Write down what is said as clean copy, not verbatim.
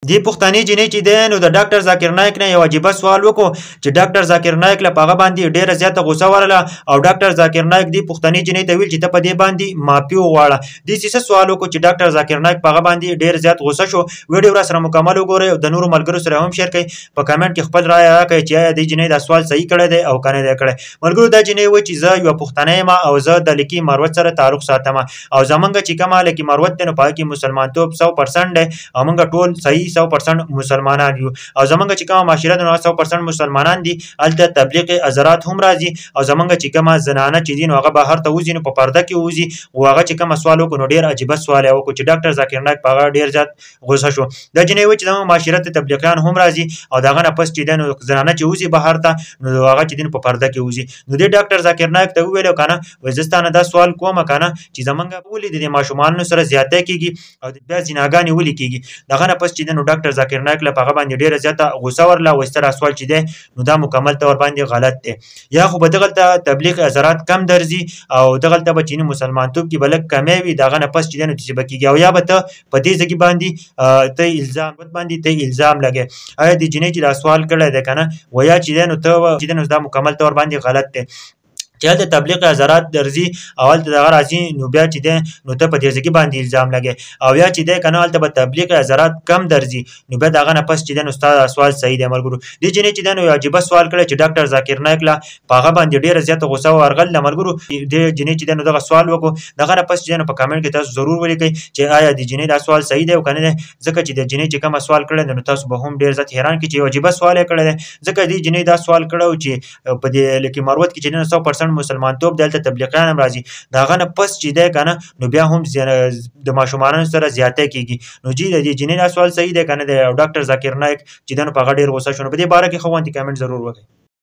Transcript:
دې پښتنې جنې چې دی نو د ډاکټر ذاکر نایک نه یو عجیبه سوال وکړو چې ډاکټر ذاکر نایک له هغه باندې ډیره زیاته غوسه ورله او ډاکټر ذاکر نایک دې پښتنې جنې ته ویل چې ته په دې باندې معافي وغواړه. دې څه سوال وکړو چې ډاکټر ذاکر نایک په هغه باندې ډیر زیات غوسه شو. ویډیو را سره مکمل وګورئ او د نورو ملګرو سره هم شیر کړئ. په کمنټ کې خپل رائے راکړئ چې آیا دې جنې دا سوال صحیح کړی دی او کنه دی کړی. ملګرو دا جنې وایي چې زه یو پښتنه یم او زه د لکي مروت سره تعلق ساتم او زمونږ چې کومه لکي مروت دی نو په هغه کې مسلمانتوب 100% دی او موږ ټول صحیح 100% مسلمانان یو او زمونږ چې کومه معاشره دی نو 100% مسلمانان دي. هلته تبلیغ حضرات هم راځي او زمونږ چې کومه زنانه چې دي نو هغه بهر ته وځي نو په پرده کې وځي او هغه چې کومه سوال وکړو نو ډیر عجیبه سوال یې وکړو چې ډاکټر ذاکر نایک په هغه ډیر زیات غوسه شو. دا جنې وایي چې زموږ معاشره ته تبلیغیان هم راځي او د هغه نه پس چې دی نو زنانه چې وځي بهر ته نو هغه چې دی نو په پرده کې وځي. نو دې ډاکټر ذاکر نایک ته وویل کنه وایي زه ستا نه دا سوال کوم کنه چې زمونږ ولې د ماشومانو سره زیاتی کېږي او بیا زناګانې ولې کېږي. د هغه نه پس چې دی نو ډاکټر ذاکر نایک له هغه باندې ډیره زیاته غوسه ورله وایي ستا دا سوال چې دی نو دا مکمل طور باندې غلط دی یا خو به دغلته تبلیغ حضرات کم درځي او دغلته به چې مسلمانتوب کې به لږ کمی وي. د هغه نه پس چې دی نو چې به کېږي او یا به ته په دې ځکې باندې ته الزام لګې. آیا د جنې چې دا سوال کړی دی که نه ویا چې دی نو ته چې دی نو دا مکمل طور باندې غلط دی چې هلته تبلیغ حضرات درځي او هلته دغه راځي نو بیا چې دی نو ته په دې ځکې باندې الزام لګې او یا چې دی که نه هلته به تبلیغ حضرات کم درځي نو بیا د هغه نه پس چې دی نو ستا سوال صحیح دی. ملګرو دې جنې چې دی نو یو عجیبه سوال کړی چې ډاکټر ذاکر نایک له په هغه باندې ډېره زیاته غوسه ورغله. ملګرو دې جنې چې دی نو دغه سوال وکړو دغه نه پس چې دی نو په کمنټ کې تاسو ضرور ولیکئ چې آیا د جنې دا سوال صحیح دی او که نه دی ځکه چې د جنې چې کومه سوال کړی دی نو تاسو به هم ډېر زیات حیران کړئ چې یو عجیبه سوال یې کړی دی ځکه دې جنې دا سوال کړی و چې په دې لکي مروت کې چې دی نو 100% مسلمانتوب دی هلته تبلیغیان هم راځي. د هغه نه پس چې دی که نه نو بیا هم د ماشومانو سره زیاتی کېږي. نو جی د دې جنې دا سوال صحیح دی که نه دی او ډاکټر ذاکر نایک چې دی نو په هغه ډېر غوسه شو. نو په دې باره کې ښه غوندې کمنټ ضرور وکړئ.